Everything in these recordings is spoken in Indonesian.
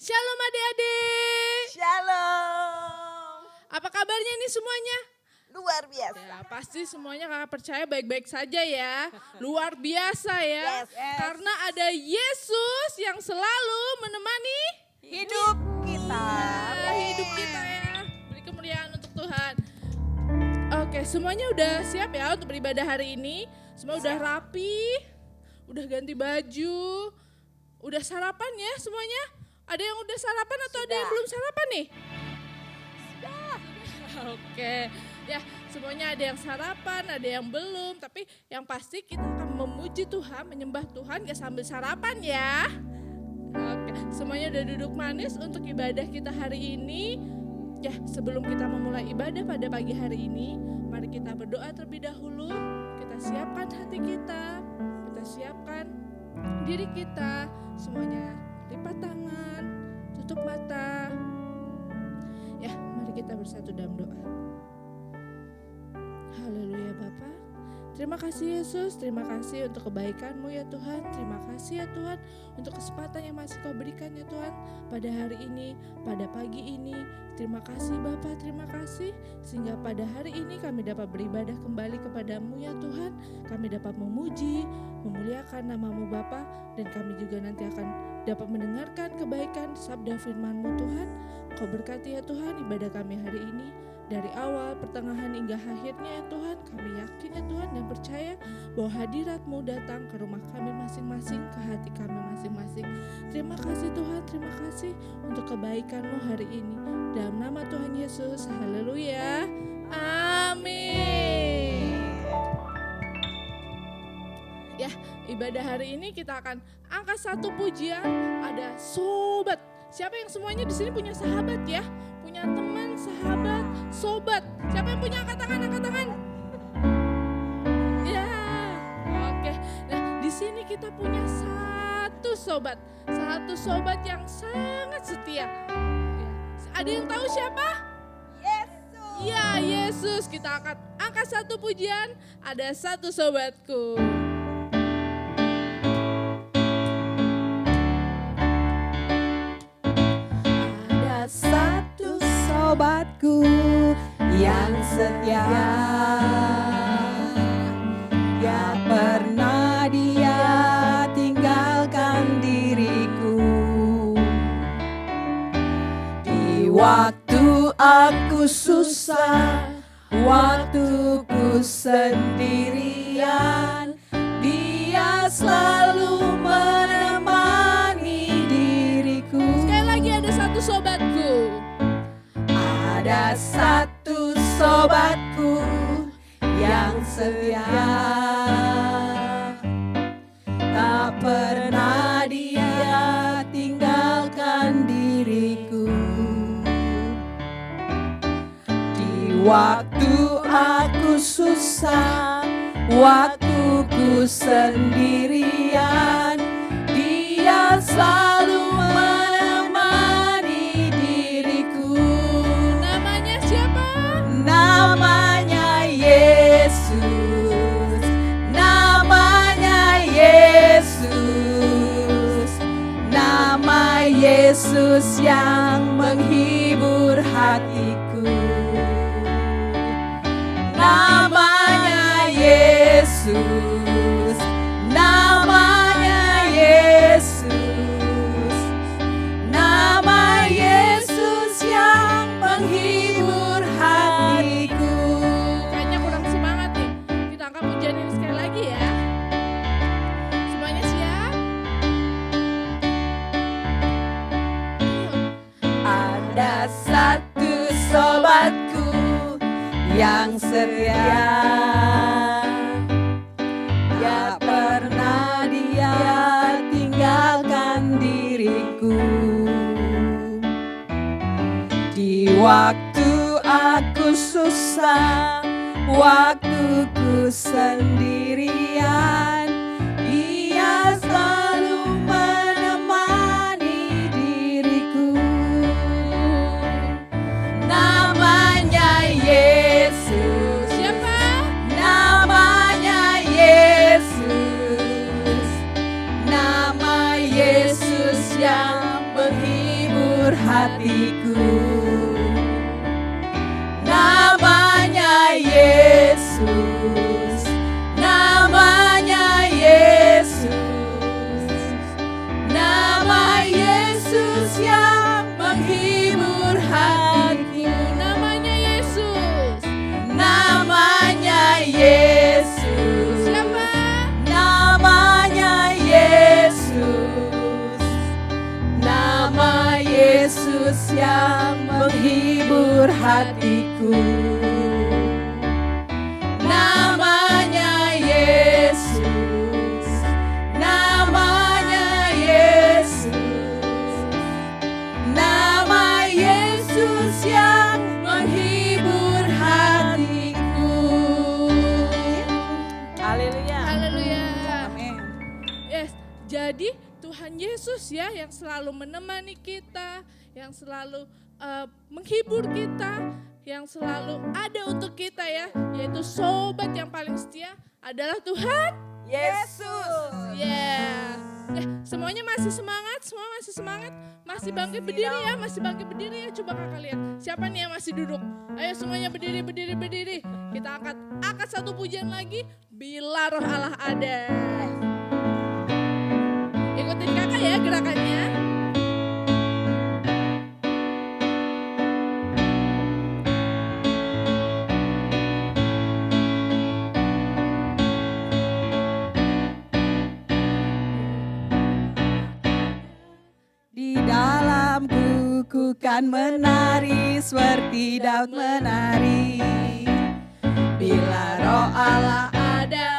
Shalom adik-adik. Shalom. Apa kabarnya nih semuanya? Luar biasa. Ya, pasti semuanya kakak percaya baik-baik saja ya. Luar biasa ya. Yes, yes. Karena ada Yesus yang selalu menemani Hidup kita. hidup kita ya. Beri kemuliaan untuk Tuhan. Oke, semuanya udah siap ya untuk beribadah hari ini? Semua udah rapi, udah ganti baju, udah sarapan ya semuanya? Ada yang udah sarapan atau ada yang belum sarapan nih? Sudah. Oke, ya semuanya ada yang sarapan, ada yang belum. Tapi yang pasti kita akan memuji Tuhan, menyembah Tuhan ya sambil sarapan ya. Oke, semuanya udah duduk manis untuk ibadah kita hari ini. Ya, sebelum kita memulai ibadah pada pagi hari ini, mari kita berdoa terlebih dahulu. Kita siapkan hati kita, kita siapkan diri kita, semuanya lipat tangan, tutup mata. Ya, mari kita bersatu dalam doa. Haleluya Bapa. Terima kasih Yesus, terima kasih untuk kebaikan-Mu ya Tuhan. Terima kasih ya Tuhan untuk kesempatan yang masih Kau berikan ya Tuhan pada hari ini, pada pagi ini. Terima kasih Bapa, terima kasih sehingga pada hari ini kami dapat beribadah kembali kepada-Mu ya Tuhan. Kami dapat memuji, memuliakan nama-Mu Bapa, dan kami juga nanti akan dapat mendengarkan kebaikan sabda firman-Mu Tuhan. Kau berkati ya Tuhan ibadah kami hari ini. Dari awal, pertengahan hingga akhirnya ya Tuhan, kami yakin ya Tuhan dan percaya bahwa hadirat-Mu datang ke rumah kami masing-masing, ke hati kami masing-masing. Terima kasih Tuhan, terima kasih untuk kebaikan-Mu hari ini. Dalam nama Tuhan Yesus, haleluya, amin. Ya, ibadah hari ini kita akan angkat satu pujian, ada sobat. Siapa yang semuanya di sini punya sahabat ya? Punya teman, sahabat, sobat. Siapa yang punya angkat tangan, angkat tangan? Ya, oke. Nah, di sini kita punya satu sobat yang sangat setia. Ya. Ada yang tahu siapa? Yesus. Ya, Yesus. Kita akan angkat satu pujian. Ada satu sobatku. Satu sobatku yang setia, gak pernah dia tinggalkan diriku. Di waktu aku susah, waktu ku sendirian, dia selalu menemani diriku. Sekali lagi ada satu sobatku. Ada satu sobatku yang setia, tak pernah dia tinggalkan diriku. Di waktu aku susah, waktu ku sendirian, dia selalu menemani diriku. Namanya siapa? Namanya Yesus, namanya Yesus, nama Yesus yang menghibur hatiku. Namanya Yesus, namanya Yesus, nama Yesus yang menghibur hatiku. Kayaknya kurang semangat nih. Kita angkat pujian ini sekali lagi ya. Semuanya siap? Ada satu sobatku yang setia, gak pernah dia tinggalkan diriku. Di waktu aku susah, waktu ku sendirian, dia selalu menemani diriku. Namanya Yesus. Siapa? Namanya Yesus, nama Yesus yang menghibur hatiku. Namanya Yesus, namanya Yesus, nama Yesus yang menghibur hatiku. Namanya Yesus. Namanya Yesus. Siapa? Namanya Yesus. Nama Yesus yang menghibur hatiku. Namanya Yesus. Namanya Yesus. Nama Yesus yang menghibur hatiku. Haleluya. Haleluya. Amin. Yes, jadi Tuhan Yesus ya yang selalu menemani kita, yang selalu menghibur kita, yang selalu ada untuk kita ya, yaitu sobat yang paling setia adalah Tuhan Yesus. Yeah. Semuanya masih semangat, semua masih semangat, masih bangkit berdiri ya, masih bangkit berdiri ya. Coba kakak lihat, siapa nih yang masih duduk? Ayo semuanya berdiri, berdiri, berdiri. Kita angkat satu pujian lagi, Bila Roh Allah Ada. Ikutin kakak ya gerakannya. Di dalamku ku kan menari seperti Daud menari. Bila Roh Allah ada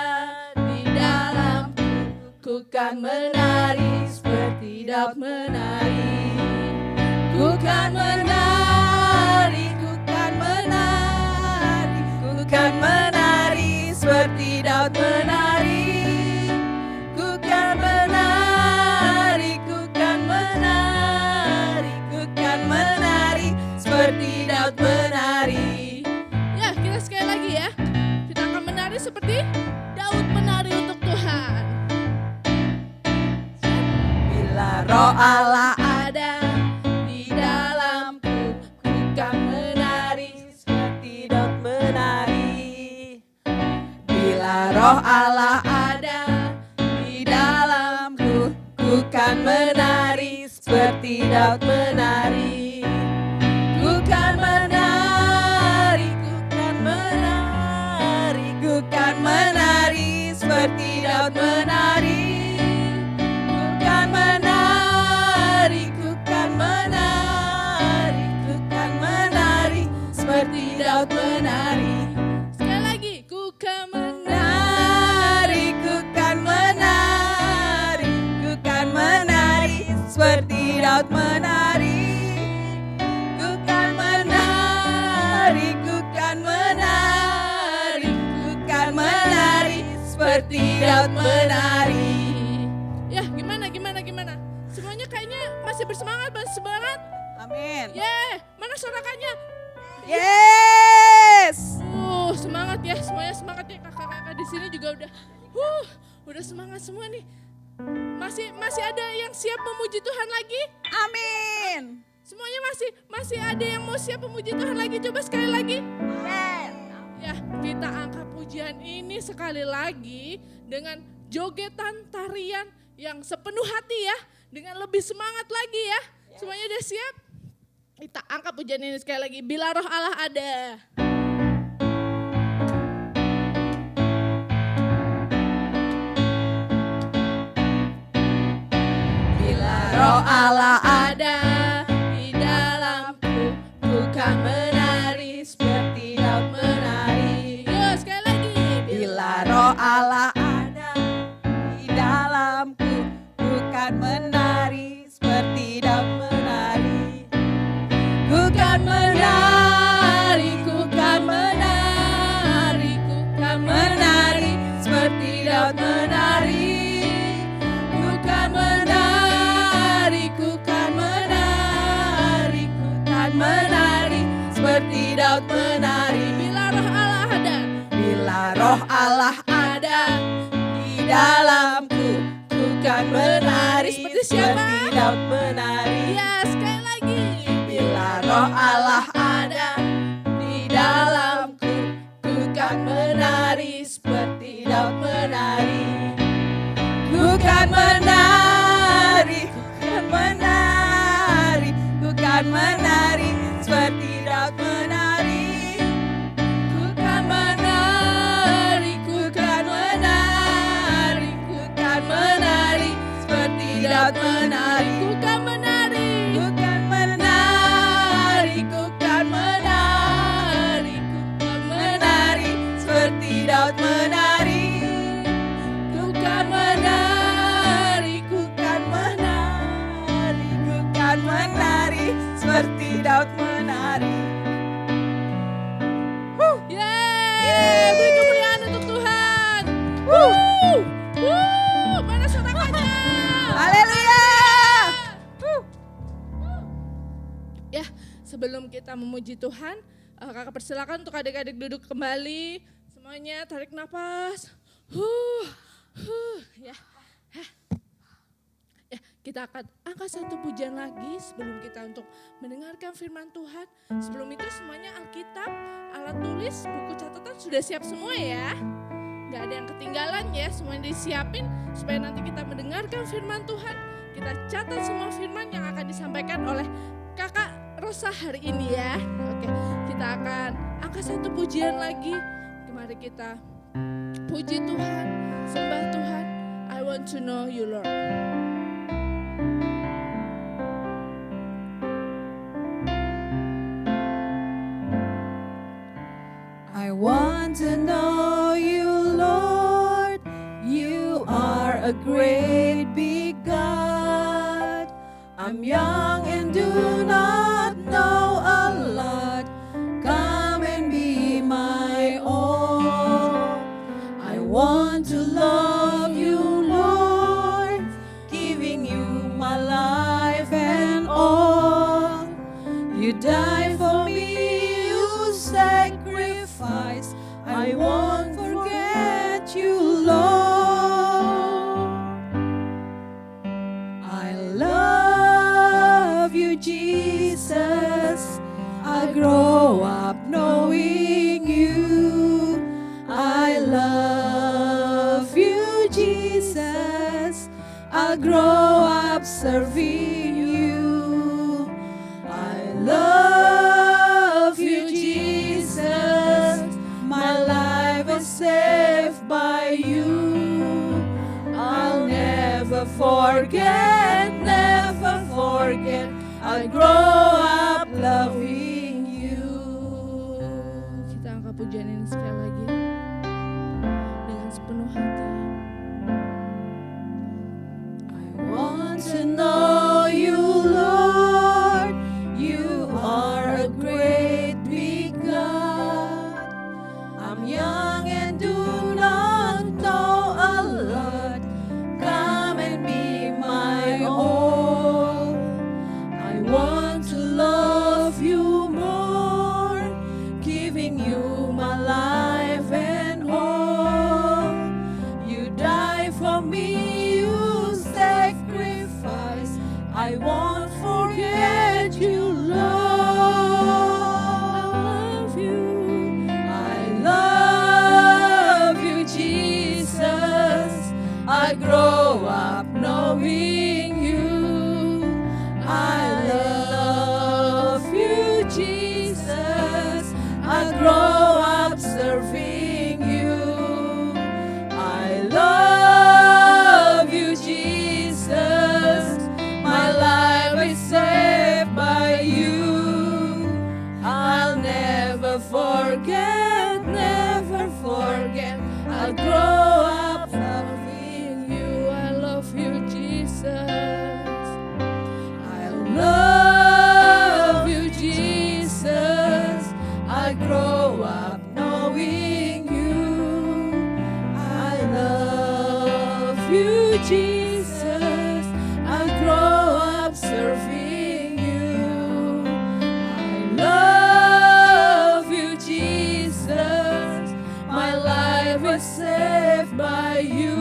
di dalamku, ku kan menari seperti Daud menari. Ku kan menari, ku kan menari, ku kan menari seperti Daud menari. Ku kan menari, ku kan menari, ku kan menari seperti Daud menari. Ya, kita sekali lagi ya. Kita akan menari seperti Daud menari untuk Tuhan. Bila Roh Allah ada di dalamku, ku kan menari seperti Daud menari. Bila Roh Allah ada di dalamku, ku kan menari seperti Daud menari. Ku kan menari, ku kan menari, ku kan menari seperti Daud menari. Ku kan menari, ku kan menari, ku kan menari seperti Daud menari. Sekali lagi, ku kan Menari, ku kan menari, ku kan menari seperti Daud menari. Ku kan menari, ku kan menari, ku kan menari seperti Daud menari. Ya, gimana? Semuanya kayaknya masih bersemangat, semangat. Amin. Mana sorakannya? Yes. Semangat ya, semuanya semangat ya. Kakak-kakak di sini juga udah semangat semua nih. Masih ada yang siap memuji Tuhan lagi? Amin. Semuanya masih ada yang mau siap memuji Tuhan lagi? Coba sekali lagi. Yes. Ya, kita angkat pujian ini sekali lagi dengan jogetan tarian yang sepenuh hati ya, dengan lebih semangat lagi ya. Semuanya udah siap? Kita angkat pujian ini sekali lagi. Bila Roh Allah ada. Bila Roh Allah ada di dalamku, ku kan menari seperti Daud menari. Yo, sekali lagi. Bila Roh Allah ada di dalamku, ku kan menari seperti Daud menari. Ku kan menari, ku kan menari, ku kan menari seperti Daud menari. Ku kan menari, ku kan menari, ku kan menari seperti Daud menari. Bila Roh Allah ada. Bila Roh Allah ada di dalamku, ku kan menari Seperti siapa? seperti Daud menari. Ya, sekali lagi. roh Allah ada di dalamku, ku kan menari seperti Daud menari. Ku kan menari, ku kan menari, ku kan menari seperti Daud menari. Ku kan menari, ku kan menari, ku kan menari seperti Daud menari. Ku kan menari, ku kan menari, ku kan menari, ku kan menari seperti Daud menari. Ku kan menari, ku kan menari, ku kan menari seperti Daud menari. Yeay, beri kemuliaan untuk Tuhan. Mana sorakannya? Haleluya. Ya, sebelum kita memuji Tuhan, kakak persilakan untuk adik-adik duduk kembali. Semuanya tarik nafas. Ya. Ya, kita akan angkat satu pujian lagi sebelum kita untuk mendengarkan firman Tuhan. Sebelum itu semuanya Alkitab, alat tulis, buku catatan sudah siap semua ya. Gak ada yang ketinggalan ya, semuanya disiapin supaya nanti kita mendengarkan firman Tuhan. Kita catat semua firman yang akan disampaikan oleh kakak Rosa hari ini ya. Oke, kita akan angkat satu pujian lagi. Mari kita puji Tuhan, sembah Tuhan. I want to know you, Lord. I want to know you, Lord. You are a great big God. I'm young and do not know a lot. Come and be my all. I want to love you, Lord, giving you my life and all. You died for me, you sacrificed. I won't forget you, Lord. I love you, Jesus. I grow up knowing you. I love you, Jesus. I'll grow up serving you. I love you, Jesus. My life is saved by you. I'll never forget, never forget. I'll grow up loving you. Kita angkat pujian ini sekali lagi dengan sepenuh hati. I want to know you, Lord. You are a great big God. I'm young and do not know a lot. Come and be my all. I want to love you more, giving you my life and all. You die for me, you sacrifice. I won't forget you, Lord. I love you, Jesus. I grow up knowing you. I love you, Jesus. I grow up serving you. I love you, Jesus. My life is saved by you. I'll never forget, never forget. I'll grow up loving you. I love you, Jesus. I love you, Jesus. I grow up knowing you. I love you, Jesus. I grow up serving you. I love you, Jesus. My life is saved by you.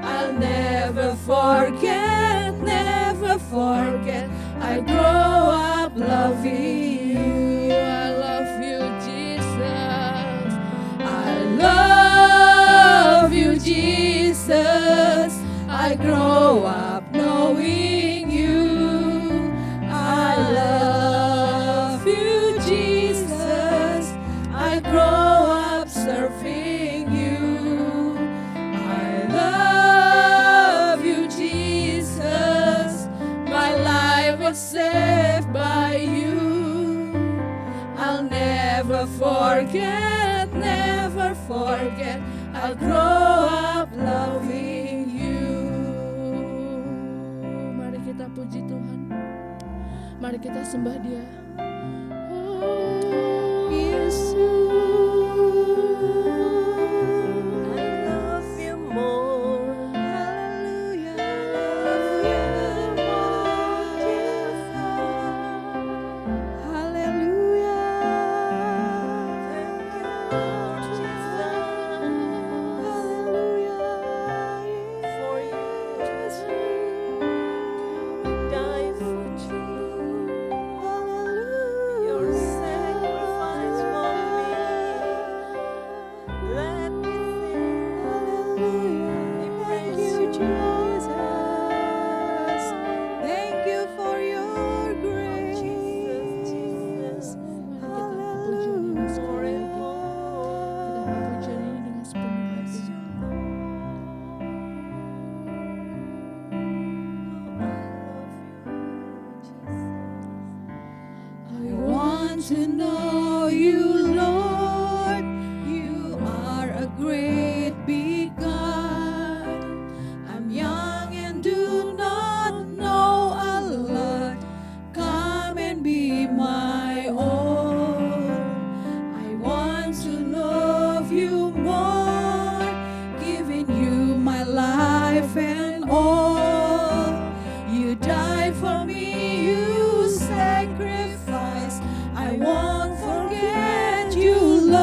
I'll never forget, never forget. I grow up loving grow up knowing you. I love you, Jesus. I grow up serving you. I love you, Jesus. My life was saved by you. I'll never forget, never forget. I'll grow up loving you. Mari kita puji Tuhan. Mari kita sembah Dia. Oh, Yesus, I love you more. Hallelujah, I love you more. Hallelujah. Thank you, Lord Jesus. Hallelujah. For you, we die for you. Hallelujah. Your sacrifice for me. Let me sing. Hallelujah. We praise you, Jesus. Thank you for your grace. Jesus. Hallelujah. Kita mau pujian ini dengan sepenuh hati. I want to know you, Lord. You are a great big God. I'm young and do not know a lot. Come and be my own. I want to love you more, giving you my life and all. You died for me, you sacrificed. I won't forget you, Lord.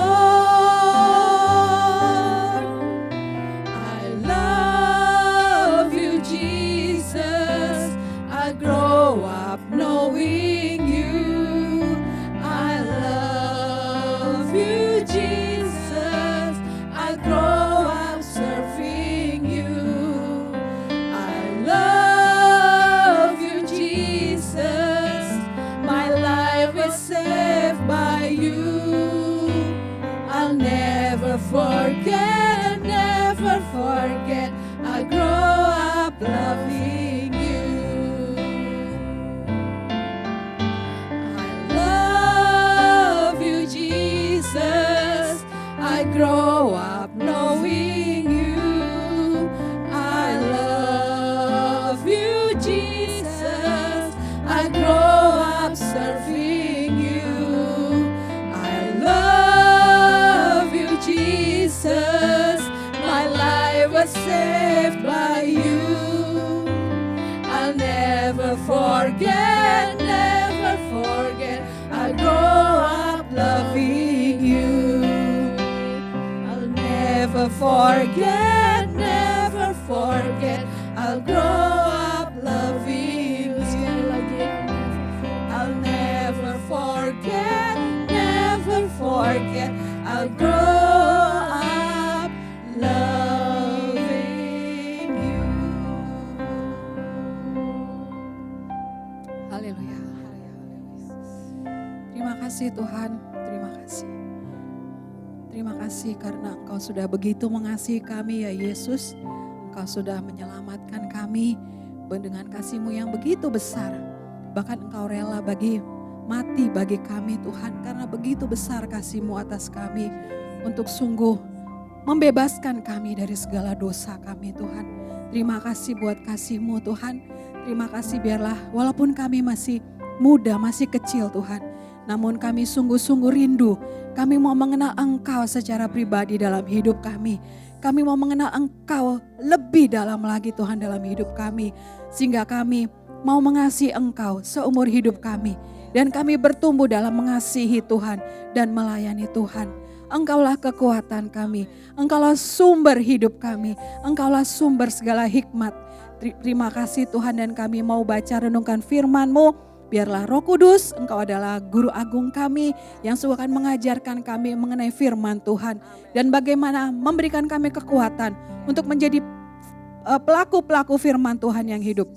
I love you, Jesus. I grow up knowing you. I love you, Jesus. I grow up serving you. I love you, Jesus. My life is saved by you. I'll never forget, never forget. I grow up loving you. I love you, Jesus. I grow up knowing you. I love you, Jesus. I grow up serving you. I love you, Jesus. My life was saved by you. I'll never forget, never forget. I grow up loving you. I'll never forget, never forget. I'll grow up loving Sekali you. lagi, I'll never forget, never forget. I'll grow up loving you. Haleluya. Terima kasih Tuhan, terima kasih. Terima kasih karena Engkau sudah begitu mengasihi kami ya Yesus. Engkau sudah menyelamatkan kami dengan kasih-Mu yang begitu besar. Bahkan Engkau rela mati bagi kami Tuhan. Karena begitu besar kasih-Mu atas kami. Untuk sungguh membebaskan kami dari segala dosa kami Tuhan. Terima kasih buat kasih-Mu Tuhan. Terima kasih biarlah walaupun kami masih muda, masih kecil Tuhan. Namun kami sungguh-sungguh rindu. Kami mau mengenal Engkau secara pribadi dalam hidup kami. Kami mau mengenal Engkau lebih dalam lagi Tuhan dalam hidup kami. Sehingga kami mau mengasihi Engkau seumur hidup kami. Dan kami bertumbuh dalam mengasihi Tuhan dan melayani Tuhan. Engkaulah kekuatan kami. Engkaulah sumber hidup kami. Engkaulah sumber segala hikmat. Terima kasih Tuhan dan kami mau baca renungkan firman-Mu. Biarlah Roh Kudus, Engkau adalah guru agung kami yang sungguh akan mengajarkan kami mengenai firman Tuhan. Dan bagaimana memberikan kami kekuatan untuk menjadi pelaku-pelaku firman Tuhan yang hidup.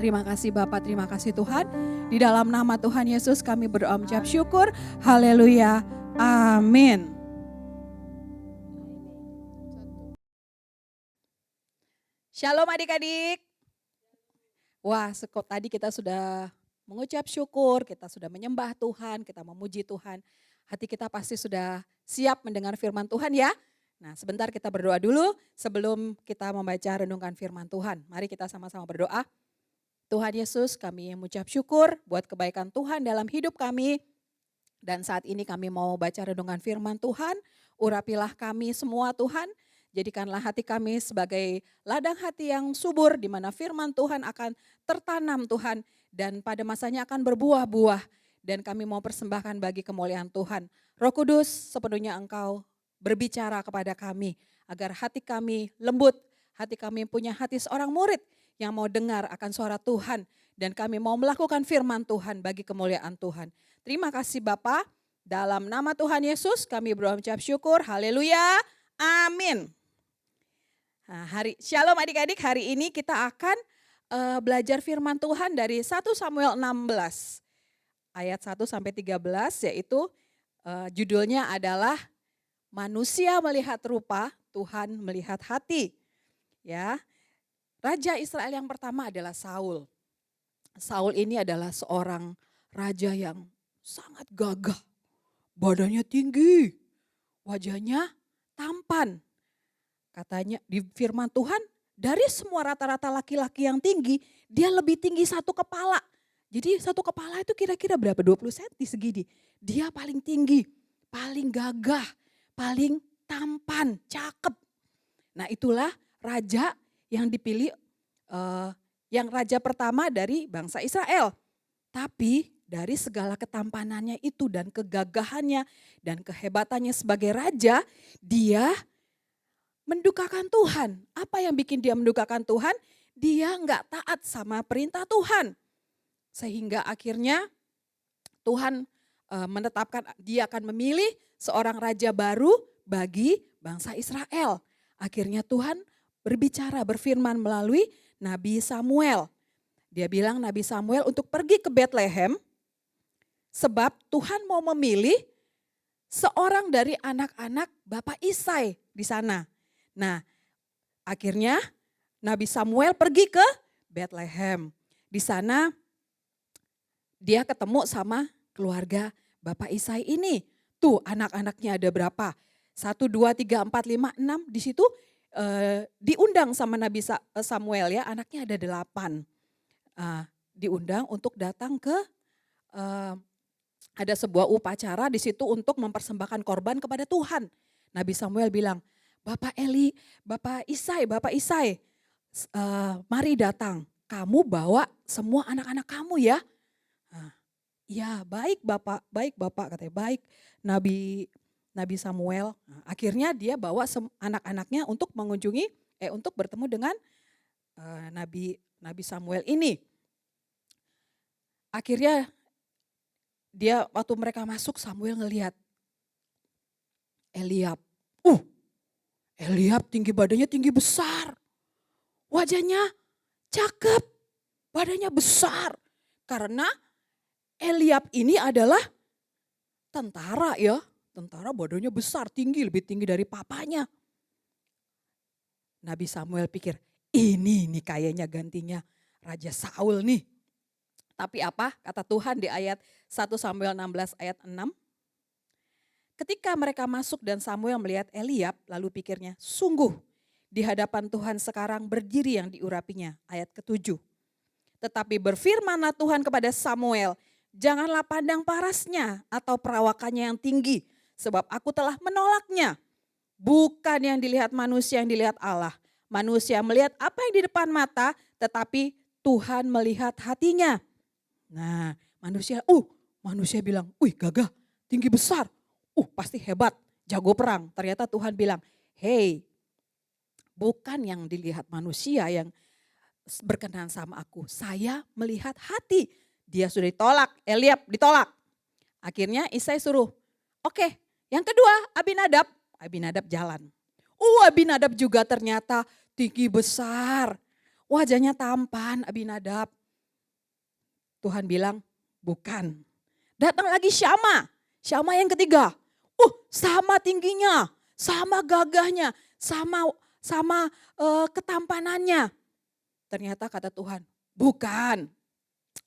Terima kasih Bapak, terima kasih Tuhan. Di dalam nama Tuhan Yesus kami berdoa mengucap syukur. Haleluya. Amin. Shalom adik-adik. Wah, tadi kita sudah mengucap syukur, kita sudah menyembah Tuhan, kita memuji Tuhan. Hati kita pasti sudah siap mendengar firman Tuhan ya. Nah, sebentar kita berdoa dulu sebelum kita membaca renungan firman Tuhan. Mari kita sama-sama berdoa. Tuhan Yesus, kami mengucap syukur buat kebaikan Tuhan dalam hidup kami. Dan saat ini kami mau baca renungan firman Tuhan. Urapilah kami semua Tuhan. Jadikanlah hati kami sebagai ladang hati yang subur di mana firman Tuhan akan tertanam Tuhan. Dan pada masanya akan berbuah-buah. Dan kami mau persembahkan bagi kemuliaan Tuhan. Roh Kudus, sepenuhnya Engkau berbicara kepada kami. Agar hati kami lembut, hati kami punya hati seorang murid yang mau dengar akan suara Tuhan. Dan kami mau melakukan firman Tuhan bagi kemuliaan Tuhan. Terima kasih Bapa. Dalam nama Tuhan Yesus kami berdoa mengucap syukur. Haleluya. Amin. Nah, Shalom adik-adik, hari ini kita akan belajar firman Tuhan dari 1 Samuel 16 ayat 1 sampai 13, yaitu judulnya adalah Manusia melihat rupa, Tuhan melihat hati. Ya. Raja Israel yang pertama adalah Saul. Saul ini adalah seorang raja yang sangat gagah. Badannya tinggi, wajahnya tampan. Katanya di firman Tuhan, dari semua rata-rata laki-laki yang tinggi, dia lebih tinggi satu kepala. Jadi satu kepala itu kira-kira berapa? 20 cm segini. Dia paling tinggi, paling gagah, paling tampan, cakep. Nah itulah raja yang dipilih, yang raja pertama dari bangsa Israel. Tapi dari segala ketampanannya itu dan kegagahannya dan kehebatannya sebagai raja, dia mendukakan Tuhan. Apa yang bikin dia mendukakan Tuhan? Dia enggak taat sama perintah Tuhan. Sehingga akhirnya Tuhan menetapkan dia akan memilih seorang raja baru bagi bangsa Israel. Akhirnya Tuhan berbicara, berfirman melalui Nabi Samuel. Dia bilang Nabi Samuel untuk pergi ke Bethlehem sebab Tuhan mau memilih seorang dari anak-anak Bapak Isai di sana. Nah, akhirnya Nabi Samuel pergi ke Bethlehem. Di sana dia ketemu sama keluarga Bapak Isai ini. Tuh anak-anaknya ada berapa? 1, 2, 3, 4, 5, 6. Di situ diundang sama Nabi Samuel ya, anaknya ada 8. Diundang untuk datang ke ada sebuah upacara di situ untuk mempersembahkan korban kepada Tuhan. Nabi Samuel bilang, Bapak Eli, Bapak Isai, mari datang. Kamu bawa semua anak-anak kamu ya. Ya baik Bapak, katanya baik Nabi Samuel. Akhirnya dia bawa anak-anaknya untuk mengunjungi, untuk bertemu dengan Nabi Samuel ini. Akhirnya dia waktu mereka masuk Samuel ngelihat Eliab. Eliab badannya tinggi besar. Wajahnya cakep, badannya besar. Karena Eliab ini adalah tentara ya. Tentara badannya besar, tinggi, lebih tinggi dari papanya. Nabi Samuel pikir, ini nih kayaknya gantinya Raja Saul nih. Tapi apa? Kata Tuhan di ayat 1 Samuel 16 ayat 6. Ketika mereka masuk dan Samuel melihat Eliab, lalu pikirnya, sungguh di hadapan Tuhan sekarang berdiri yang diurapinya. Ayat ke-7. Tetapi berfirmanlah Tuhan kepada Samuel, janganlah pandang parasnya atau perawakannya yang tinggi, sebab aku telah menolaknya. Bukan yang dilihat manusia, yang dilihat Allah. Manusia melihat apa yang di depan mata, tetapi Tuhan melihat hatinya. Nah manusia bilang, wih gagah, tinggi besar. Pasti hebat, jago perang. Ternyata Tuhan bilang, hey, bukan yang dilihat manusia yang berkenan sama aku. Saya melihat hati. Dia sudah ditolak, Eliab ditolak. Akhirnya Isai suruh, oke, yang kedua Abinadab jalan. Abinadab juga ternyata tinggi besar, wajahnya tampan Abinadab. Tuhan bilang, bukan. Datang lagi Syama yang ketiga. Sama tingginya, sama gagahnya, sama ketampanannya. Ternyata kata Tuhan, bukan.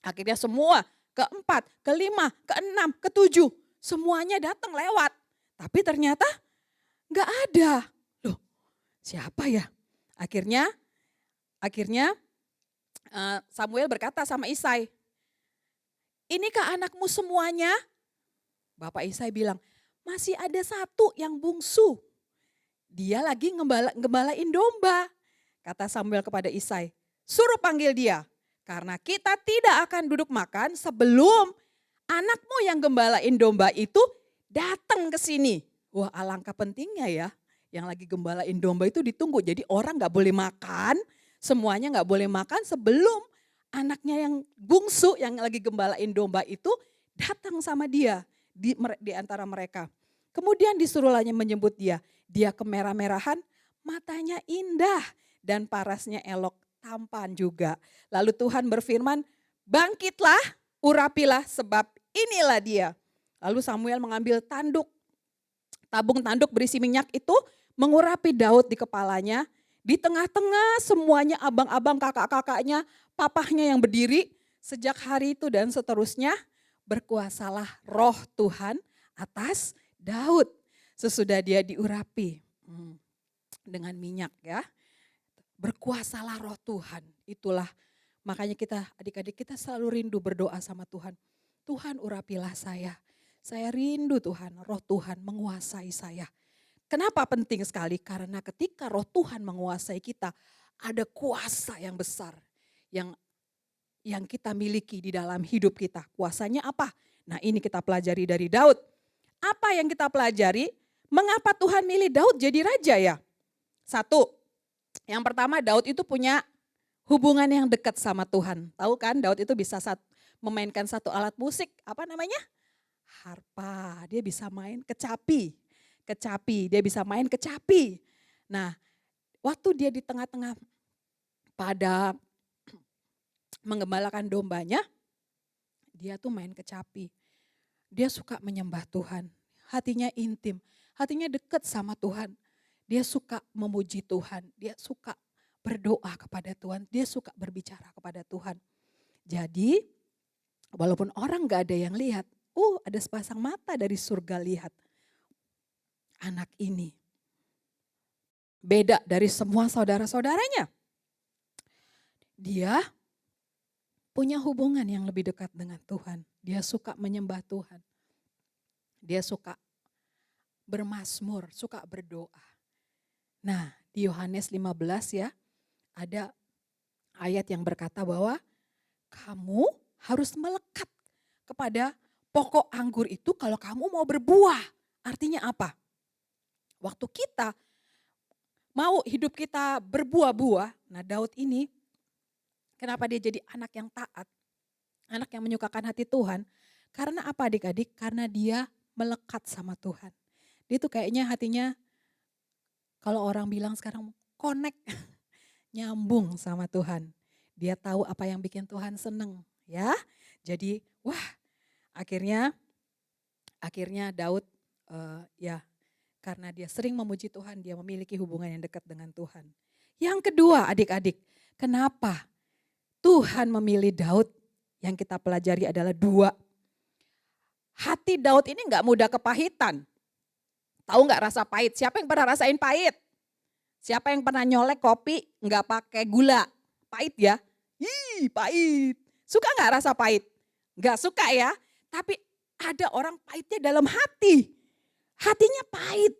Akhirnya semua keempat, kelima, keenam, ketujuh, semuanya datang lewat. Tapi ternyata nggak ada. Loh, siapa ya? Akhirnya Samuel berkata sama Isai, inikah anakmu semuanya? Bapak Isai bilang, masih ada satu yang bungsu. Dia lagi ngembalain domba. Kata Samuel kepada Isai, suruh panggil dia. Karena kita tidak akan duduk makan sebelum anakmu yang gembalain domba itu datang ke sini. Wah, alangkah pentingnya ya. Yang lagi gembalain domba itu ditunggu. Jadi orang gak boleh makan, semuanya gak boleh makan sebelum anaknya yang bungsu yang lagi gembalain domba itu datang sama dia di antara mereka. Kemudian disuruhnya menyebut dia. Dia kemerah-merahan, matanya indah dan parasnya elok, tampan juga. Lalu Tuhan berfirman, bangkitlah, urapilah sebab inilah dia. Lalu Samuel mengambil tabung tanduk berisi minyak itu, mengurapi Daud di kepalanya. Di tengah-tengah semuanya abang-abang kakak-kakaknya, papahnya yang berdiri. Sejak hari itu dan seterusnya berkuasalah roh Tuhan atas Daud. Sesudah dia diurapi dengan minyak ya. Berkuasalah roh Tuhan. Itulah makanya kita adik-adik kita selalu rindu berdoa sama Tuhan. Tuhan urapilah saya. Saya rindu Tuhan, roh Tuhan menguasai saya. Kenapa penting sekali? Karena ketika roh Tuhan menguasai kita, ada kuasa yang besar yang kita miliki di dalam hidup kita. Kuasanya apa? Nah, ini kita pelajari dari Daud. Apa yang kita pelajari? Mengapa Tuhan milih Daud jadi raja ya? Satu, yang pertama Daud itu punya hubungan yang dekat sama Tuhan. Tahu kan Daud itu bisa memainkan satu alat musik, apa namanya? Harpa, dia bisa main kecapi, dia bisa main kecapi. Nah, waktu dia di tengah-tengah padang menggembalakan dombanya, dia tuh main kecapi. Dia suka menyembah Tuhan, hatinya intim, hatinya dekat sama Tuhan. Dia suka memuji Tuhan, dia suka berdoa kepada Tuhan, dia suka berbicara kepada Tuhan. Jadi walaupun orang gak ada yang lihat, ada sepasang mata dari surga lihat. Anak ini beda dari semua saudara-saudaranya. Dia punya hubungan yang lebih dekat dengan Tuhan. Dia suka menyembah Tuhan. Dia suka bermazmur, suka berdoa. Nah, di Yohanes 15 ya, ada ayat yang berkata bahwa kamu harus melekat kepada pokok anggur itu kalau kamu mau berbuah. Artinya apa? Waktu kita mau hidup kita berbuah-buah, nah Daud ini kenapa dia jadi anak yang taat, anak yang menyukakan hati Tuhan? Karena apa adik-adik? Karena dia melekat sama Tuhan. Dia tuh kayaknya hatinya, kalau orang bilang sekarang connect, nyambung sama Tuhan. Dia tahu apa yang bikin Tuhan seneng ya. Jadi akhirnya Daud karena dia sering memuji Tuhan, dia memiliki hubungan yang dekat dengan Tuhan. Yang kedua adik-adik, kenapa Tuhan memilih Daud? Yang kita pelajari adalah dua. Hati Daud ini gak mudah kepahitan. Tahu gak rasa pahit? Siapa yang pernah rasain pahit? Siapa yang pernah nyolek kopi gak pakai gula? Pahit ya? Pahit. Suka gak rasa pahit? Gak suka ya? Tapi ada orang pahitnya dalam hati. Hatinya pahit.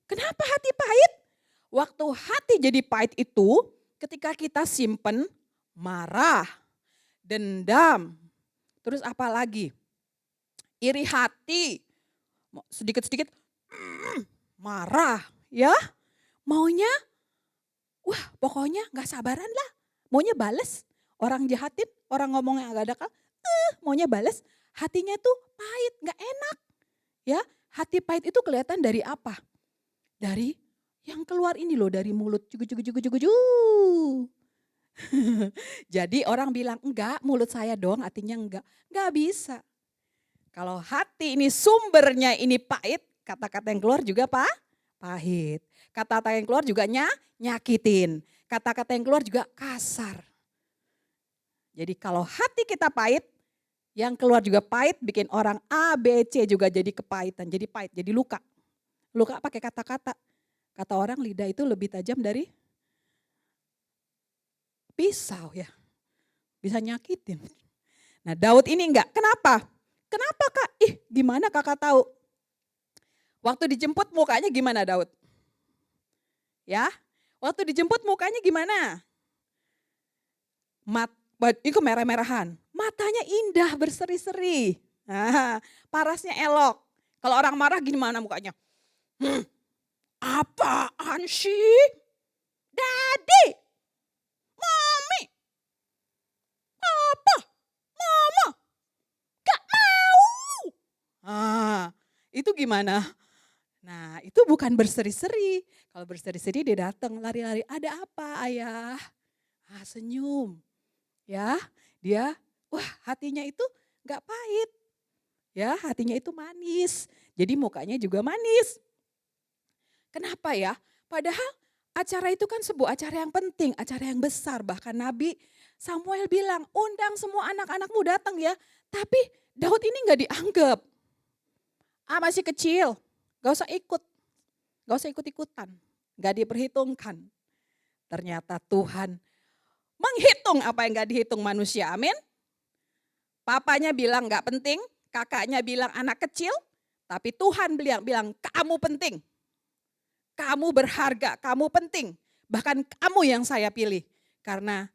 Kenapa hati pahit? Waktu hati jadi pahit itu ketika kita simpen marah, dendam, terus apa lagi? Iri hati, sedikit-sedikit marah ya. Maunya, pokoknya gak sabaran lah. Maunya bales, orang jahatin, orang ngomongnya agak dakal, maunya bales. Hatinya tuh pahit, gak enak. Ya, hati pahit itu kelihatan dari apa? Dari Yang keluar ini loh dari mulut. Jugu, jugu, jugu, jugu, jugu. Jadi orang bilang enggak, mulut saya doang, artinya enggak. Enggak bisa. Kalau hati ini sumbernya ini pahit, kata-kata yang keluar juga pahit. Kata-kata yang keluar juga nyakitin. Kata-kata yang keluar juga kasar. Jadi kalau hati kita pahit, yang keluar juga pahit, bikin orang A, B, C juga jadi kepahitan, jadi pahit, jadi luka. Luka pakai kata-kata. Kata orang lidah itu lebih tajam dari pisau ya. Bisa nyakitin. Nah Daud ini enggak, kenapa? Kenapa Kak? Gimana Kakak tahu? Waktu dijemput mukanya gimana Daud? Ya, waktu dijemput mukanya gimana? Itu merah-merahan. Matanya indah, berseri-seri. Nah, parasnya elok. Kalau orang marah gimana mukanya? Apaan sih? Daddy, Mami, Papa, Mama, gak mau. Itu gimana? Nah itu bukan berseri-seri. Kalau berseri-seri dia datang lari-lari. Ada apa ayah? Senyum. Ya, dia hatinya itu gak pahit. Ya, hatinya itu manis. Jadi mukanya juga manis. Kenapa ya? Padahal acara itu kan sebuah acara yang penting, acara yang besar. Bahkan Nabi Samuel bilang, undang semua anak-anakmu datang ya. Tapi Daud ini gak dianggap. Masih kecil, gak usah ikut. Gak usah ikut-ikutan, gak diperhitungkan. Ternyata Tuhan menghitung apa yang gak dihitung manusia, amin. Papanya bilang gak penting, kakaknya bilang anak kecil. Tapi Tuhan bilang kamu penting. Kamu berharga, kamu penting. Bahkan kamu yang saya pilih. Karena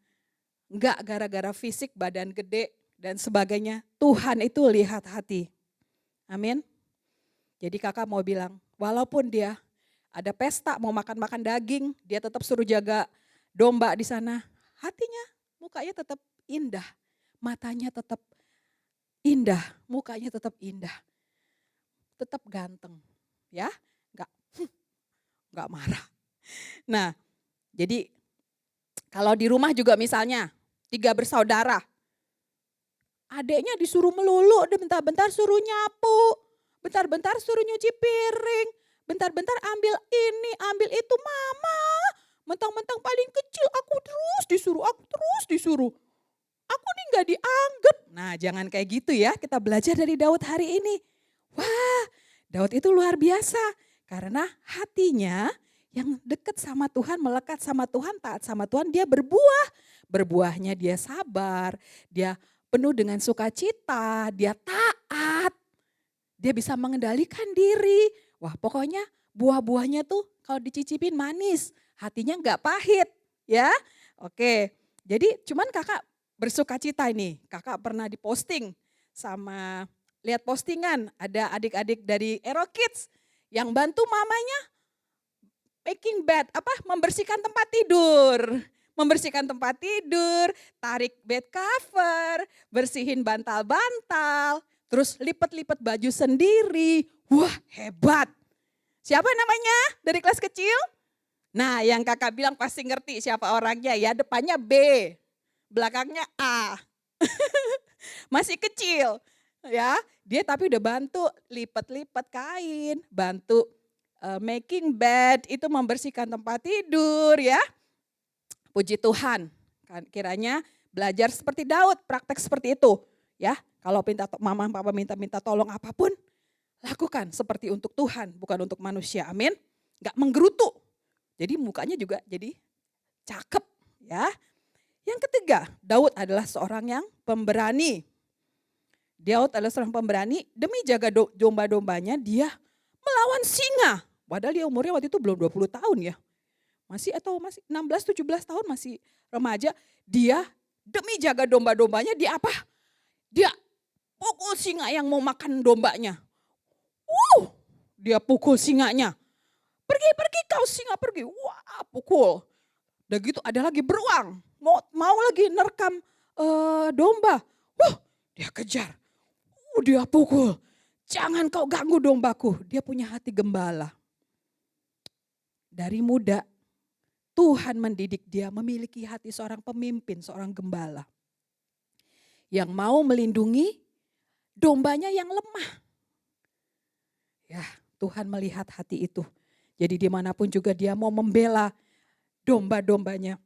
enggak gara-gara fisik, badan gede dan sebagainya. Tuhan itu lihat hati. Amin. Jadi kakak mau bilang, walaupun dia ada pesta mau makan-makan daging, dia tetap suruh jaga domba di sana. Hatinya, mukanya tetap indah. Matanya tetap indah, mukanya tetap indah. Tetap ganteng. Ya, enggak marah. Nah, jadi kalau di rumah juga misalnya 3 bersaudara. Adeknya disuruh melulu, bentar-bentar suruh nyapu, bentar-bentar suruh nyuci piring, bentar-bentar ambil ini, ambil itu, mama. Mentang-mentang paling kecil aku terus disuruh. Aku nih gak dianggap. Nah jangan kayak gitu ya, kita belajar dari Daud hari ini. Wah, Daud itu luar biasa. Karena hatinya yang dekat sama Tuhan, melekat sama Tuhan, taat sama Tuhan, dia berbuah. Berbuahnya dia sabar, dia penuh dengan sukacita, dia taat. Dia bisa mengendalikan diri. Wah pokoknya buah-buahnya tuh kalau dicicipin manis, hatinya gak pahit. Ya, oke. Jadi cuman kakak bersukacita ini. Kakak pernah diposting sama, lihat postingan ada adik-adik dari Aero Kids yang bantu mamanya making bed, membersihkan tempat tidur. Membersihkan tempat tidur, tarik bed cover, bersihin bantal-bantal, terus lipat-lipat baju sendiri. Wah hebat. Siapa namanya dari kelas kecil? Nah yang kakak bilang pasti ngerti siapa orangnya ya, depannya B, belakangnya A. Masih kecil ya, dia tapi udah bantu lipat-lipat kain, bantu making bed, itu membersihkan tempat tidur ya. Puji Tuhan, kiranya belajar seperti Daud, praktek seperti itu. Ya, kalau mama papa minta tolong apapun, lakukan seperti untuk Tuhan, bukan untuk manusia. Amin. Gak menggerutu. Jadi mukanya juga jadi cakep, ya. Yang ketiga, Daud adalah seorang yang pemberani. Daud adalah seorang pemberani, demi jaga domba-dombanya dia melawan singa. Padahal dia umurnya waktu itu belum 20 tahun ya. Masih 16-17 tahun, masih remaja. Dia demi jaga domba-dombanya dia apa? Dia pukul singa yang mau makan dombanya. Dia pukul singanya. Pergi kau singa pergi. Wah pukul. Udah gitu ada lagi beruang. Mau lagi nerkam domba. Dia kejar. Dia pukul. Jangan kau ganggu dombaku. Dia punya hati gembala. Dari muda Tuhan mendidik dia memiliki hati seorang pemimpin, seorang gembala. Yang mau melindungi dombanya yang lemah. Ya, Tuhan melihat hati itu. Jadi dimanapun juga dia mau membela domba-dombanya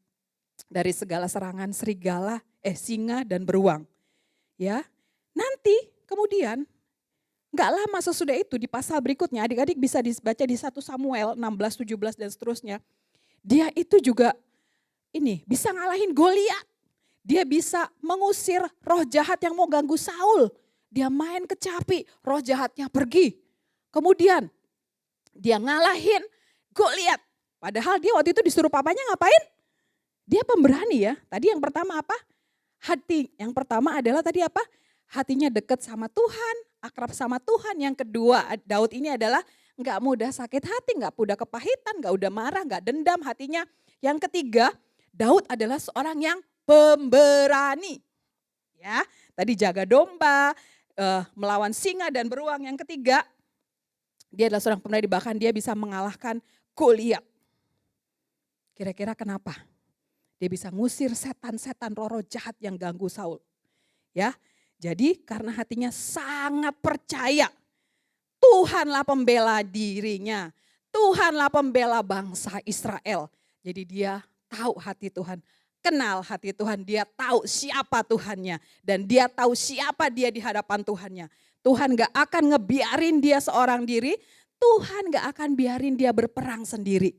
dari segala serangan serigala, singa dan beruang. Ya, nanti kemudian gak lama sesudah itu di pasal berikutnya, adik-adik bisa dibaca di 1 Samuel 16, 17 dan seterusnya. Dia itu juga bisa ngalahin Goliat. Dia bisa mengusir roh jahat yang mau ganggu Saul. Dia main kecapi, roh jahatnya pergi. Kemudian dia ngalahin Goliat. Padahal dia waktu itu disuruh papanya ngapain? Dia pemberani ya. Tadi yang pertama apa? Hati. Yang pertama adalah tadi apa? Hatinya dekat sama Tuhan, akrab sama Tuhan. Yang kedua, Daud ini adalah nggak mudah sakit hati, nggak mudah kepahitan, nggak udah marah, nggak dendam hatinya. Yang ketiga, Daud adalah seorang yang pemberani. Ya, tadi jaga domba, melawan singa dan beruang. Yang ketiga, dia adalah seorang pemberani, bahkan dia bisa mengalahkan Goliat. Kira-kira kenapa? Dia bisa ngusir setan-setan roh-roh jahat yang ganggu Saul. Ya, jadi karena hatinya sangat percaya Tuhanlah pembela dirinya. Tuhanlah pembela bangsa Israel. Jadi dia tahu hati Tuhan, kenal hati Tuhan. Dia tahu siapa Tuhannya dan dia tahu siapa dia di hadapan Tuhannya. Tuhan gak akan ngebiarin dia seorang diri, Tuhan gak akan biarin dia berperang sendiri.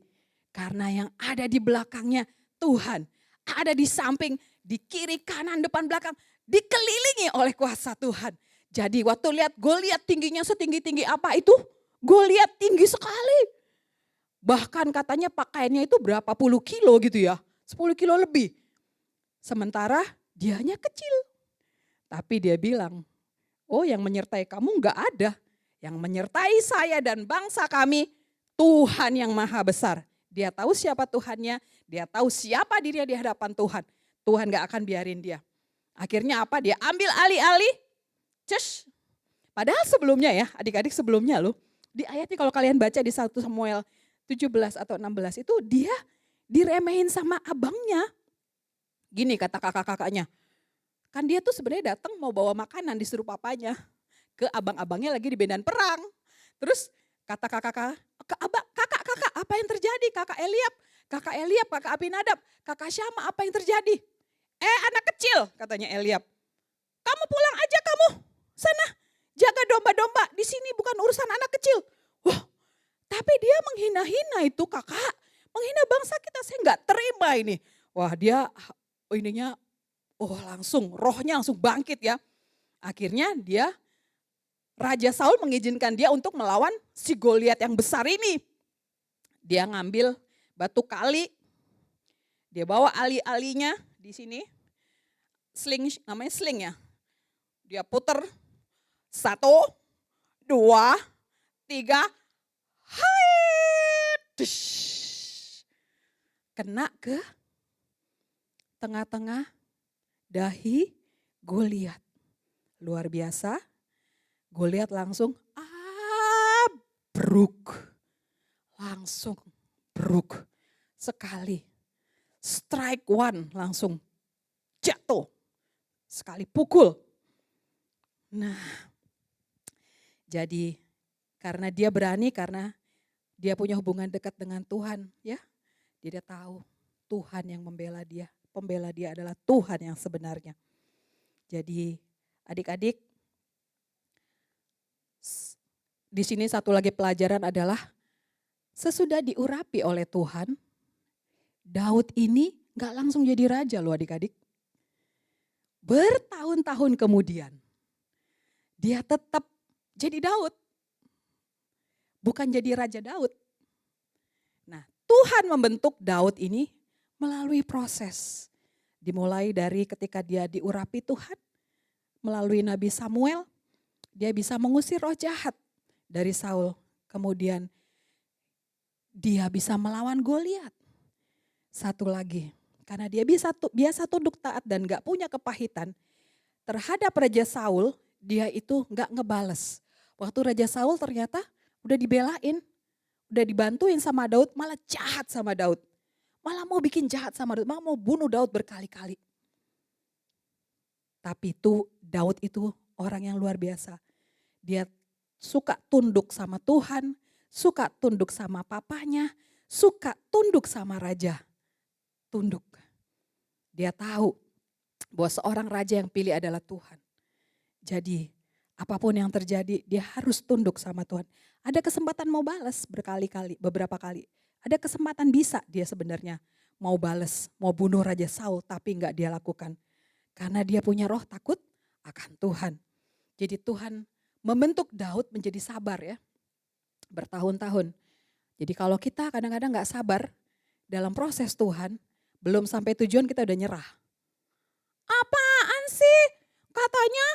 Karena yang ada di belakangnya Tuhan, ada di samping, di kiri, kanan, depan, belakang, dikelilingi oleh kuasa Tuhan. Jadi waktu lihat Goliat tingginya setinggi-tinggi apa itu? Goliat tinggi sekali. Bahkan katanya pakaiannya itu berapa puluh kilo gitu ya. 10 kilo lebih. Sementara dianya kecil. Tapi dia bilang, oh yang menyertai kamu enggak ada. Yang menyertai saya dan bangsa kami, Tuhan yang maha besar. Dia tahu siapa Tuhannya, dia tahu siapa dirinya di hadapan Tuhan. Tuhan gak akan biarin dia. Akhirnya apa? Dia ambil alih-alih. Padahal sebelumnya ya, adik-adik sebelumnya loh. Di ayatnya kalau kalian baca di 1 Samuel 17 atau 16 itu dia diremehin sama abangnya. Gini kata kakak-kakaknya. Kan dia tuh sebenarnya datang mau bawa makanan disuruh papanya. Ke abang-abangnya lagi di medan perang. Terus kata kakak, apa yang terjadi? Kakak Eliab, kakak Abinadab, kakak Syama apa yang terjadi? Anak kecil katanya Eliab. Kamu pulang aja kamu sana jaga domba-domba. Di sini bukan urusan anak kecil. Wah, tapi dia menghina-hina itu kakak. Menghina bangsa kita, saya nggak terima ini. Wah dia langsung rohnya langsung bangkit ya. Akhirnya Raja Saul mengizinkan dia untuk melawan si Goliat yang besar ini. Dia ngambil batu kali, dia bawa ali-alinya di sini, namanya sling ya. Dia puter 1, 2, 3, kena ke tengah-tengah dahi Goliat. Luar biasa. Goliat langsung bruk. Langsung bruk. Sekali. Strike one langsung jatuh. Sekali pukul. Nah, jadi karena dia berani, karena dia punya hubungan dekat dengan Tuhan, ya. Dia tahu Tuhan yang membela dia. Pembela dia adalah Tuhan yang sebenarnya. Jadi adik-adik, di sini satu lagi pelajaran adalah sesudah diurapi oleh Tuhan, Daud ini gak langsung jadi raja loh adik-adik. Bertahun-tahun kemudian, dia tetap jadi Daud. Bukan jadi Raja Daud. Nah, Tuhan membentuk Daud ini melalui proses. Dimulai dari ketika dia diurapi Tuhan, melalui Nabi Samuel, dia bisa mengusir roh jahat dari Saul. Kemudian dia bisa melawan Goliat. Satu lagi, karena dia biasa tunduk taat dan gak punya kepahitan. Terhadap Raja Saul, dia itu gak ngebales. Waktu Raja Saul ternyata udah dibelain, udah dibantuin sama Daud malah jahat sama Daud. Malah mau bikin jahat sama Daud, malah mau bunuh Daud berkali-kali. Tapi itu Daud itu orang yang luar biasa. Dia suka tunduk sama Tuhan, suka tunduk sama papanya, suka tunduk sama raja. Tunduk. Dia tahu bahwa seorang raja yang pilih adalah Tuhan. Jadi apapun yang terjadi dia harus tunduk sama Tuhan. Ada kesempatan mau balas berkali-kali, beberapa kali. Ada kesempatan bisa dia sebenarnya mau balas, mau bunuh Raja Saul tapi enggak dia lakukan. Karena dia punya roh takut akan Tuhan. Jadi Tuhan membentuk Daud menjadi sabar ya. Bertahun-tahun. Jadi kalau kita kadang-kadang gak sabar dalam proses Tuhan, belum sampai tujuan kita udah nyerah. Apaan sih? Katanya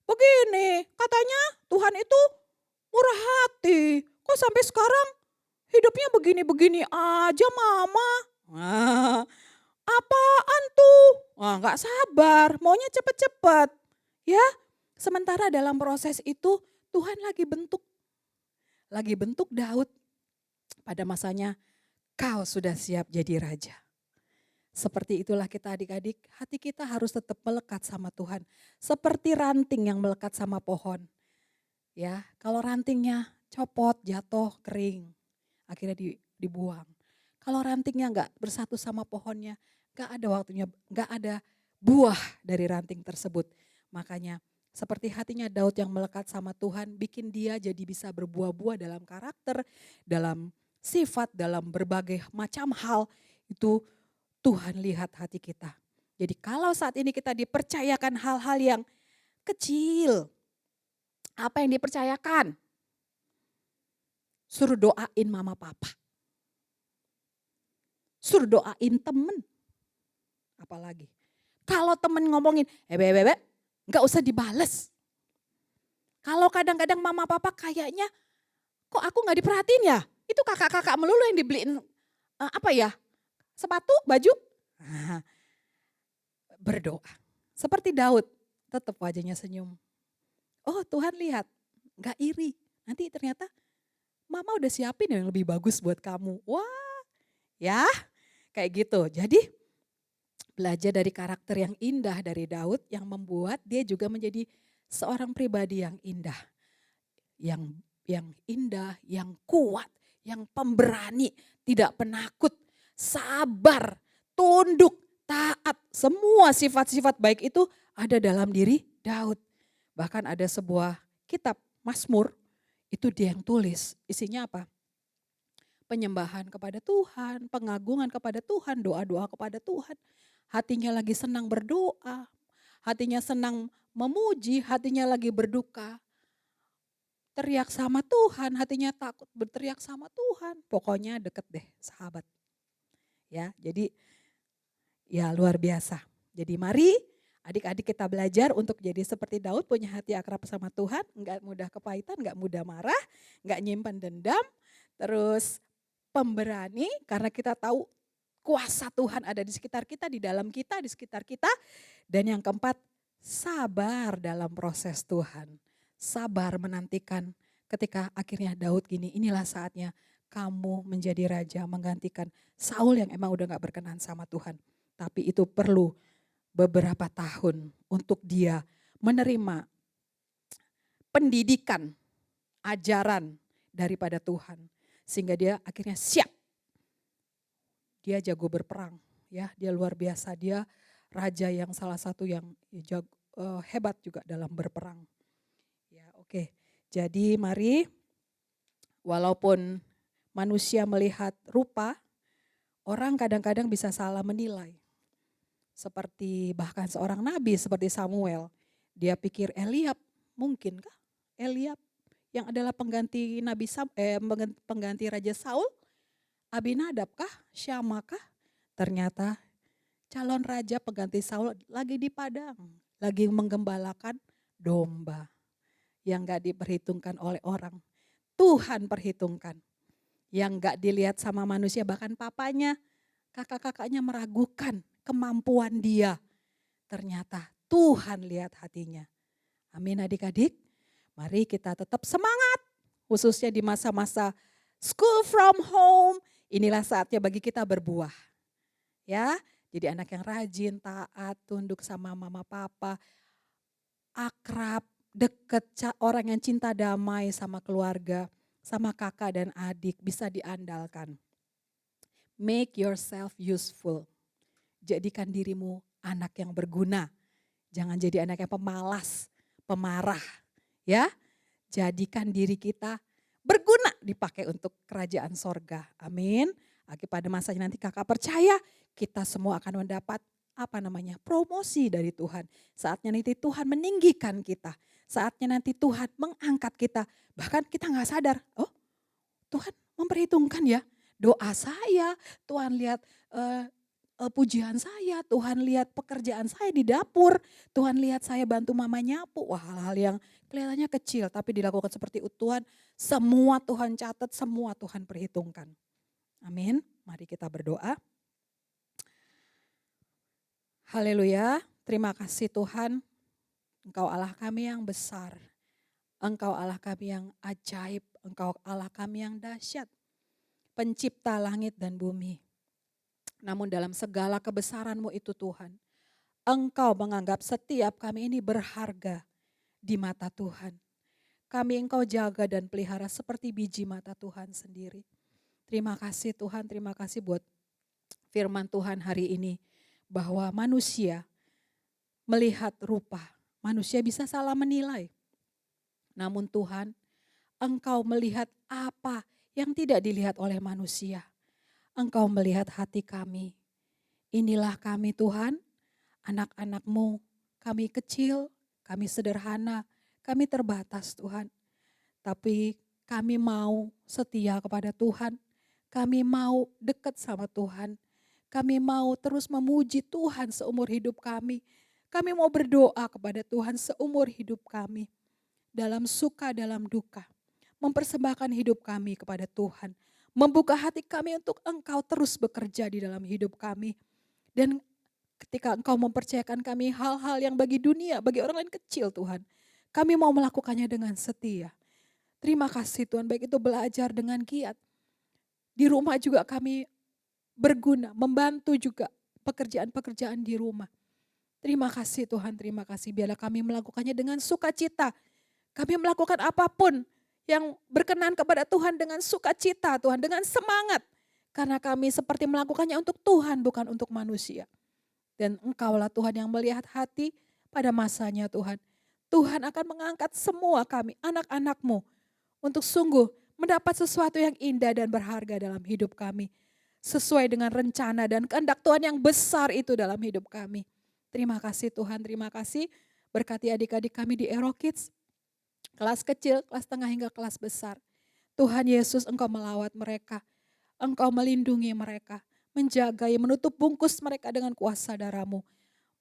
begini, katanya Tuhan itu murah hati. Kok sampai sekarang hidupnya begini-begini aja mama? Apaan tuh? Gak sabar, maunya cepet-cepet. Ya, sementara dalam proses itu Tuhan lagi bentuk Daud. Pada masanya kau sudah siap jadi raja. Seperti itulah kita adik-adik, hati kita harus tetap melekat sama Tuhan. Seperti ranting yang melekat sama pohon. Ya, kalau rantingnya copot, jatuh, kering, akhirnya dibuang. Kalau rantingnya enggak bersatu sama pohonnya, enggak ada waktunya, enggak ada buah dari ranting tersebut. Makanya seperti hatinya Daud yang melekat sama Tuhan, bikin dia jadi bisa berbuah-buah dalam karakter, dalam sifat, dalam berbagai macam hal. Itu Tuhan lihat hati kita. Jadi kalau saat ini kita dipercayakan hal-hal yang kecil, apa yang dipercayakan? Suruh doain mama papa. Suruh doain temen. Apalagi. Kalau temen ngomongin, bebe, gak usah dibales. Kalau kadang-kadang mama papa kayaknya, kok aku gak diperhatiin ya? Itu kakak-kakak melulu yang dibeliin sepatu, baju. Berdoa. Seperti Daud, tetap wajahnya senyum. Oh Tuhan lihat, gak iri. Nanti ternyata mama udah siapin yang lebih bagus buat kamu. Wah, ya kayak gitu. Jadi belajar dari karakter yang indah dari Daud yang membuat dia juga menjadi seorang pribadi yang indah. Yang indah, yang kuat, yang pemberani, tidak penakut, sabar, tunduk, taat. Semua sifat-sifat baik itu ada dalam diri Daud. Bahkan ada sebuah kitab Mazmur, itu dia yang tulis. Isinya apa? Penyembahan kepada Tuhan, pengagungan kepada Tuhan, doa-doa kepada Tuhan. Hatinya lagi senang berdoa, hatinya senang memuji, hatinya lagi berduka. Teriak sama Tuhan, hatinya takut berteriak sama Tuhan. Pokoknya deket deh sahabat. Ya, jadi ya luar biasa. Jadi mari adik-adik kita belajar untuk jadi seperti Daud, punya hati akrab sama Tuhan, enggak mudah kepahitan, enggak mudah marah, enggak nyimpan dendam, terus pemberani karena kita tahu kuasa Tuhan ada di sekitar kita, di dalam kita, di sekitar kita. Dan yang keempat, sabar dalam proses Tuhan. Sabar menantikan ketika akhirnya Daud gini, inilah saatnya kamu menjadi raja menggantikan Saul yang emang udah gak berkenan sama Tuhan. Tapi itu perlu beberapa tahun untuk dia menerima pendidikan, ajaran daripada Tuhan. Sehingga dia akhirnya siap. Dia jago berperang, ya, dia luar biasa. Dia raja yang salah satu yang hebat juga dalam berperang. Ya, oke. Jadi mari, walaupun manusia melihat rupa, orang kadang-kadang bisa salah menilai. Seperti bahkan seorang nabi seperti Samuel, dia pikir Eliab, mungkinkah Eliab yang adalah pengganti pengganti Raja Saul, Abinadab kah, Syama kah? Ternyata calon raja pengganti Saul lagi di padang, lagi menggembalakan domba yang gak diperhitungkan oleh orang. Tuhan perhitungkan, yang gak dilihat sama manusia, bahkan papanya, kakak-kakaknya meragukan kemampuan dia. Ternyata Tuhan lihat hatinya. Amin adik-adik, mari kita tetap semangat, khususnya di masa-masa school from home. Inilah saatnya bagi kita berbuah. Ya, jadi anak yang rajin, taat, tunduk sama mama papa, akrab, deket, orang yang cinta damai sama keluarga, sama kakak dan adik, bisa diandalkan. Make yourself useful. Jadikan dirimu anak yang berguna. Jangan jadi anak yang pemalas, pemarah. Ya, jadikan diri kita berguna dipakai untuk kerajaan sorga. Amin. Pada masanya nanti kakak percaya kita semua akan mendapat promosi dari Tuhan. Saatnya nanti Tuhan meninggikan kita. Saatnya nanti Tuhan mengangkat kita. Bahkan kita gak sadar, oh Tuhan memperhitungkan ya doa saya. Tuhan lihat pujian saya, Tuhan lihat pekerjaan saya di dapur, Tuhan lihat saya bantu mama nyapu. Wah, hal-hal yang kelihatannya kecil tapi dilakukan seperti itu Tuhan, semua Tuhan catat, semua Tuhan perhitungkan. Amin. Mari kita berdoa. Haleluya. Terima kasih Tuhan. Engkau Allah kami yang besar. Engkau Allah kami yang ajaib. Engkau Allah kami yang dahsyat. Pencipta langit dan bumi. Namun dalam segala kebesaran-Mu itu Tuhan, Engkau menganggap setiap kami ini berharga di mata Tuhan. Kami Engkau jaga dan pelihara seperti biji mata Tuhan sendiri. Terima kasih Tuhan, terima kasih buat firman Tuhan hari ini. Bahwa manusia melihat rupa, manusia bisa salah menilai. Namun Tuhan, Engkau melihat apa yang tidak dilihat oleh manusia. Engkau melihat hati kami. Inilah kami Tuhan, anak-anak-Mu. Kami kecil, kami sederhana, kami terbatas Tuhan. Tapi kami mau setia kepada Tuhan. Kami mau dekat sama Tuhan. Kami mau terus memuji Tuhan seumur hidup kami. Kami mau berdoa kepada Tuhan seumur hidup kami. Dalam suka, dalam duka. Mempersembahkan hidup kami kepada Tuhan. Membuka hati kami untuk Engkau terus bekerja di dalam hidup kami. Dan ketika Engkau mempercayakan kami hal-hal yang bagi dunia, bagi orang lain kecil Tuhan. Kami mau melakukannya dengan setia. Terima kasih Tuhan, baik itu belajar dengan giat. Di rumah juga kami berguna, membantu juga pekerjaan-pekerjaan di rumah. Terima kasih Tuhan, terima kasih. Biarlah kami melakukannya dengan sukacita. Kami melakukan apapun yang berkenan kepada Tuhan dengan sukacita Tuhan, dengan semangat. Karena kami seperti melakukannya untuk Tuhan, bukan untuk manusia. Dan Engkaulah Tuhan yang melihat hati pada masanya Tuhan. Tuhan akan mengangkat semua kami, anak-anak-Mu, untuk sungguh mendapat sesuatu yang indah dan berharga dalam hidup kami. Sesuai dengan rencana dan kehendak Tuhan yang besar itu dalam hidup kami. Terima kasih Tuhan, terima kasih. Berkati adik-adik kami di Aero Kids, kelas kecil, kelas tengah hingga kelas besar. Tuhan Yesus, Engkau melawat mereka, Engkau melindungi mereka, menjagai, menutup bungkus mereka dengan kuasa darah-Mu.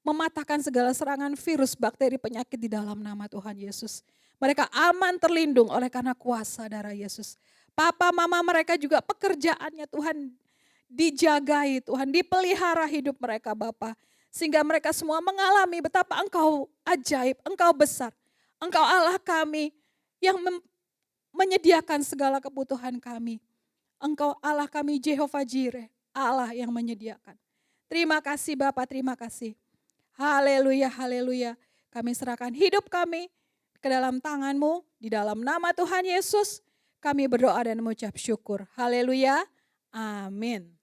Mematahkan segala serangan virus, bakteri, penyakit di dalam nama Tuhan Yesus. Mereka aman terlindung oleh karena kuasa darah Yesus. Papa, mama mereka juga pekerjaannya Tuhan dijagai Tuhan, dipelihara hidup mereka Bapa. Sehingga mereka semua mengalami betapa Engkau ajaib, Engkau besar. Engkau Allah kami yang menyediakan segala kebutuhan kami. Engkau Allah kami Jehovah Jireh, Allah yang menyediakan. Terima kasih Bapa, terima kasih. Haleluya, haleluya. Kami serahkan hidup kami ke dalam tangan-Mu, di dalam nama Tuhan Yesus. Kami berdoa dan mengucap syukur. Haleluya, amin.